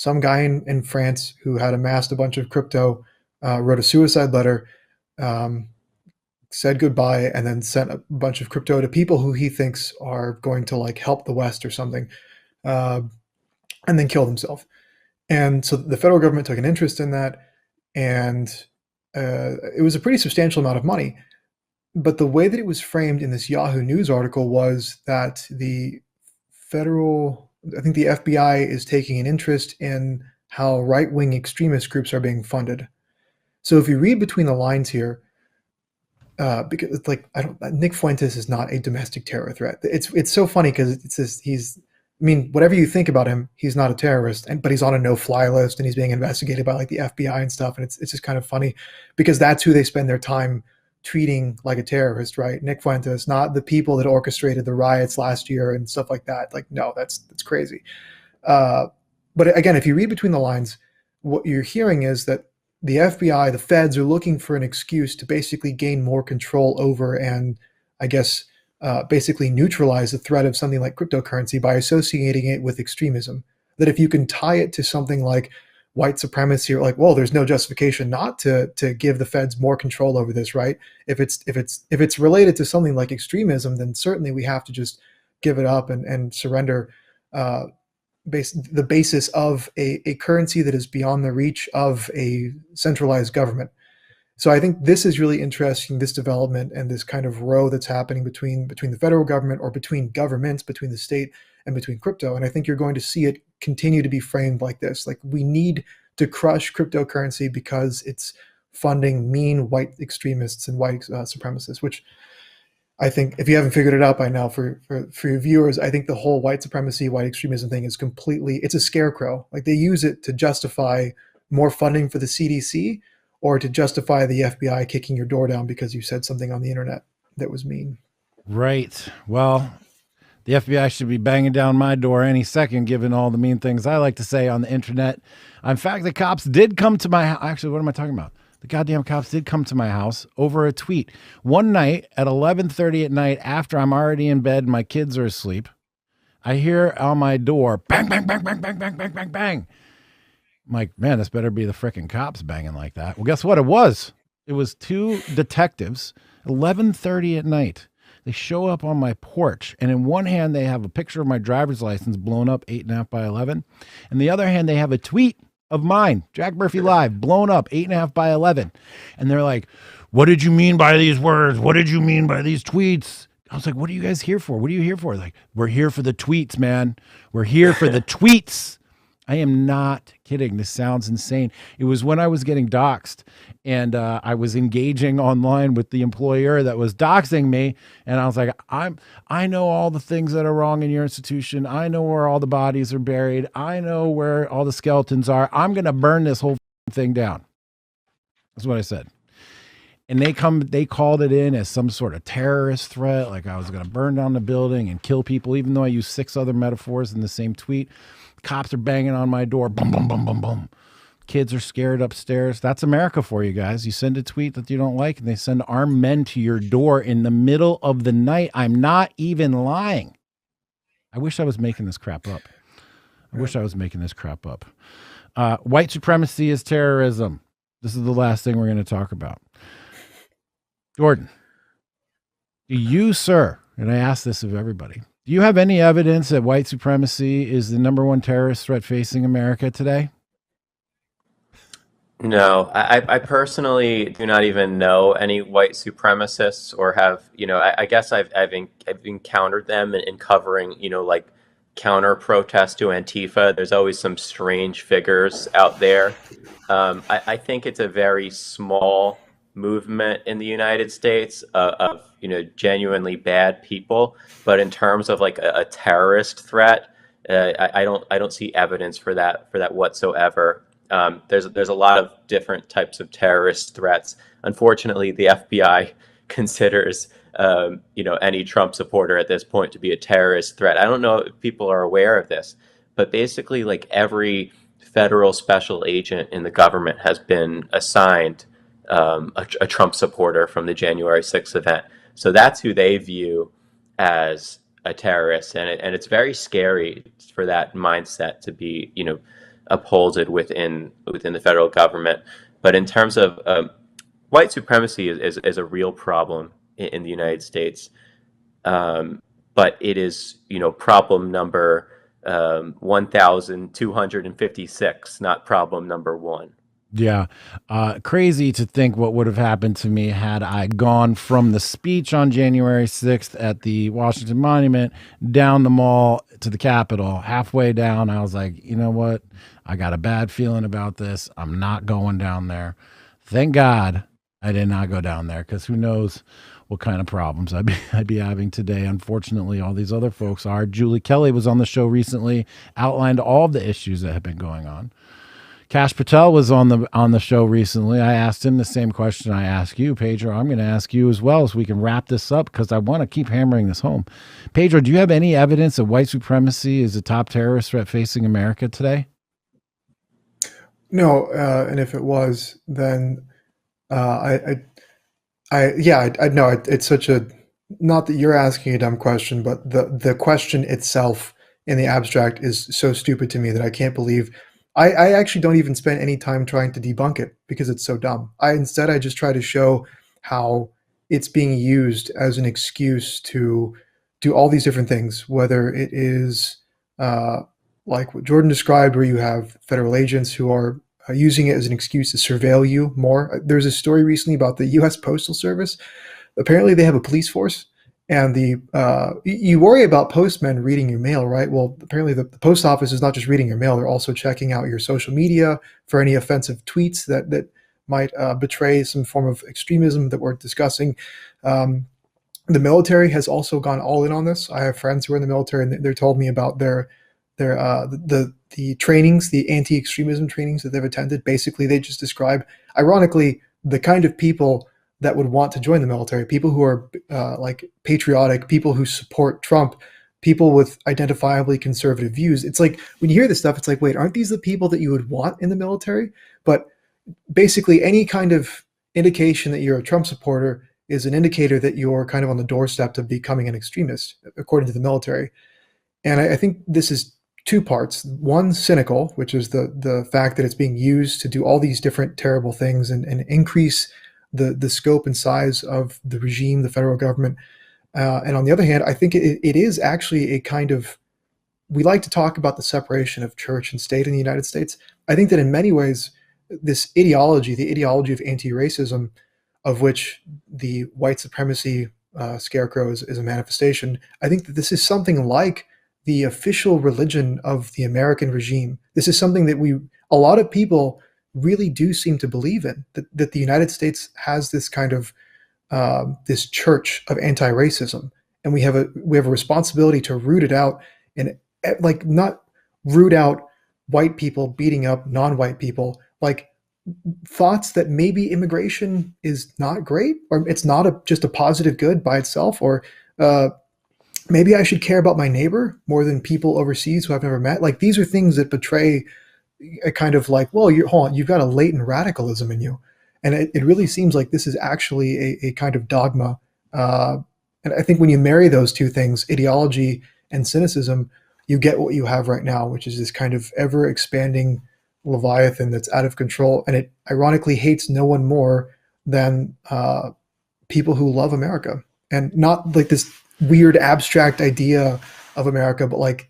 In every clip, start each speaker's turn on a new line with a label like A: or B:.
A: some guy in France who had amassed a bunch of crypto wrote a suicide letter, said goodbye, and then sent a bunch of crypto to people who he thinks are going to like help the West or something, uh, and then killed himself. And so the federal government took an interest in that, and it was a pretty substantial amount of money. But the way that it was framed in this Yahoo News article was that the I think the FBI is taking an interest in how right-wing extremist groups are being funded. So if you read between the lines here, because it's like Nick Fuentes is not a domestic terror threat. It's so funny because it's this, whatever you think about him, he's not a terrorist, but he's on a no-fly list and he's being investigated by like the FBI and stuff. And it's just kind of funny because that's who they spend their time treating like a terrorist, right? Nick Fuentes, not the people that orchestrated the riots last year and stuff like that. Like, no, that's crazy. But again, if you read between the lines, what you're hearing is that the FBI, the feds, are looking for an excuse to basically gain more control over and, I guess, basically neutralize the threat of something like cryptocurrency by associating it with extremism. That if you can tie it to something like white supremacy, or like, well, there's no justification not to give the feds more control over this, right? If it's related to something like extremism, then certainly we have to just give it up and surrender the basis of a currency that is beyond the reach of a centralized government. So I think this is really interesting, this development and this kind of row that's happening between the federal government, or between governments, between the state and between crypto. And I think you're going to see it continue to be framed like this. Like, we need to crush cryptocurrency because it's funding mean white extremists and white supremacists, which I think, if you haven't figured it out by now, for your viewers, I think the whole white supremacy, white extremism thing is it's a scarecrow. Like, they use it to justify more funding for the CDC, or to justify the FBI kicking your door down because you said something on the internet that was mean.
B: Right. Well, the FBI should be banging down my door any second, given all the mean things I like to say on the internet. In fact, the cops did come to my house. Actually, what am I talking about? The goddamn cops did come to my house over a tweet. One night at 11:30 at night, after I'm already in bed and my kids are asleep, I hear on my door, bang, bang, bang, bang, bang, bang, bang, bang, bang. I'm like, man, this better be the frickin' cops banging like that. Well, guess what? It was two detectives, 11:30 at night. They show up on my porch, and in one hand, they have a picture of my driver's license blown up 8.5 by 11. In the other hand, they have a tweet of mine, Jack Murphy Live, blown up 8.5 by 11. And they're like, what did you mean by these words? What did you mean by these tweets? I was like, what are you guys here for? What are you here for? Like, we're here for the tweets, man. We're here for the tweets. I am not kidding. This sounds insane. It was when I was getting doxxed, and I was engaging online with the employer that was doxing me. And I was like, I know all the things that are wrong in your institution. I know where all the bodies are buried. I know where all the skeletons are. I'm going to burn this whole thing down. That's what I said. And they called it in as some sort of terrorist threat. Like I was going to burn down the building and kill people, even though I used 6 other metaphors in the same tweet. Cops are banging on my door. Boom, boom, boom, boom, boom. Kids are scared upstairs. That's America for you guys. You send a tweet that you don't like, and they send armed men to your door in the middle of the night. I'm not even lying. I wish I was making this crap up. White supremacy is terrorism. This is the last thing we're going to talk about. Jordan, do you, sir, and I ask this of everybody, do you have any evidence that white supremacy is the #1 terrorist threat facing America today?
C: No, I personally do not even know any white supremacists, or have, I guess I've encountered them in covering, like counter protests to Antifa. There's always some strange figures out there. I think it's a very small movement in the United States of genuinely bad people, but in terms of like a terrorist threat, I don't see evidence for that whatsoever. There's a lot of different types of terrorist threats. Unfortunately, the FBI considers any Trump supporter at this point to be a terrorist threat. I don't know if people are aware of this, but basically, like, every federal special agent in the government has been assigned a Trump supporter from the January 6th event. So that's who they view as a terrorist, and it's very scary for that mindset to be upholded within the federal government. But in terms of white supremacy is a real problem in the United States. But it is, problem number 1,256, not problem number one.
B: Yeah. Crazy to think what would have happened to me had I gone from the speech on January 6th at the Washington Monument down the mall to the Capitol. Halfway down, I was like, you know what? I got a bad feeling about this. I'm not going down there. Thank God I did not go down there, because who knows what kind of problems I'd be having today. Unfortunately, all these other folks are. Julie Kelly was on the show recently, outlined all of the issues that have been going on. Kash Patel was on the show recently. I asked him the same question I asked you, Pedro. I'm going to ask you as well, so we can wrap this up, because I want to keep hammering this home. Pedro, do you have any evidence that white supremacy is the top terrorist threat facing America today?
A: No, and if it was, then I'd know it's such a, not that you're asking a dumb question, but the question itself in the abstract is so stupid to me that I can't believe. I actually don't even spend any time trying to debunk it, because it's so dumb. I just try to show how it's being used as an excuse to do all these different things, whether it is like what Jordan described, where you have federal agents who are using it as an excuse to surveil you more. There's a story recently about the U.S. Postal Service. Apparently they have a police force, and you worry about postmen reading your mail, right? Well, apparently the post office is not just reading your mail; they're also checking out your social media for any offensive tweets that might betray some form of extremism that we're discussing. The military has also gone all in on this. I have friends who are in the military, and they're told me about the trainings, the anti-extremism trainings that they've attended. Basically, they just describe, ironically, the kind of people that would want to join the military, people who are like patriotic, people who support Trump, people with identifiably conservative views. It's like, when you hear this stuff, it's like, wait, aren't these the people that you would want in the military? But basically, any kind of indication that you're a Trump supporter is an indicator that you're kind of on the doorstep of becoming an extremist, according to the military. And I think this is two parts. One, cynical, which is the fact that it's being used to do all these different terrible things and increase the scope and size of the regime, the federal government. And on the other hand, I think it is actually a kind of, we like to talk about the separation of church and state in the United States. I think that in many ways, this ideology, the ideology of anti-racism, of which the white supremacy scarecrow is a manifestation, I think that this is something like the official religion of the American regime. This is something that a lot of people really do seem to believe in, that the United States has this kind of this church of anti-racism, and we have a responsibility to root it out, and like not root out white people beating up non-white people, like thoughts that maybe immigration is not great, or it's not just a positive good by itself, or maybe I should care about my neighbor more than people overseas who I've never met. Like, these are things that betray a kind of like, well, hold on, you've got a latent radicalism in you. And it really seems like this is actually a kind of dogma. And I think when you marry those two things, ideology and cynicism, you get what you have right now, which is this kind of ever expanding Leviathan that's out of control. And it ironically hates no one more than people who love America. And not like this weird abstract idea of America, but like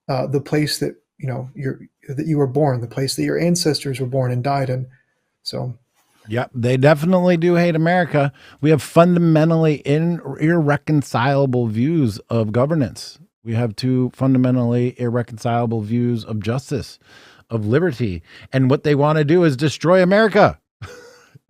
A: the place that you were born, the place that your ancestors were born and died in. So,
B: yep, they definitely do hate America. We have fundamentally irreconcilable views of governance. We have two fundamentally irreconcilable views of justice, of liberty, and what they want to do is destroy America.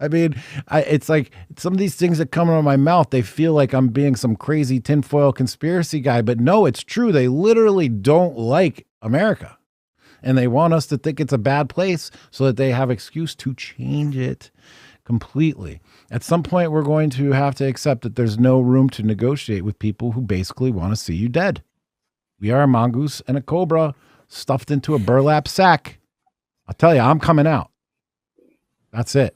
B: I mean, it's like some of these things that come out of my mouth, they feel like I'm being some crazy tinfoil conspiracy guy, but no, it's true. They literally don't like America, and they want us to think it's a bad place so that they have excuse to change it completely. At some point, we're going to have to accept that there's no room to negotiate with people who basically want to see you dead. We are a mongoose and a cobra stuffed into a burlap sack. I'll tell you, I'm coming out. That's it.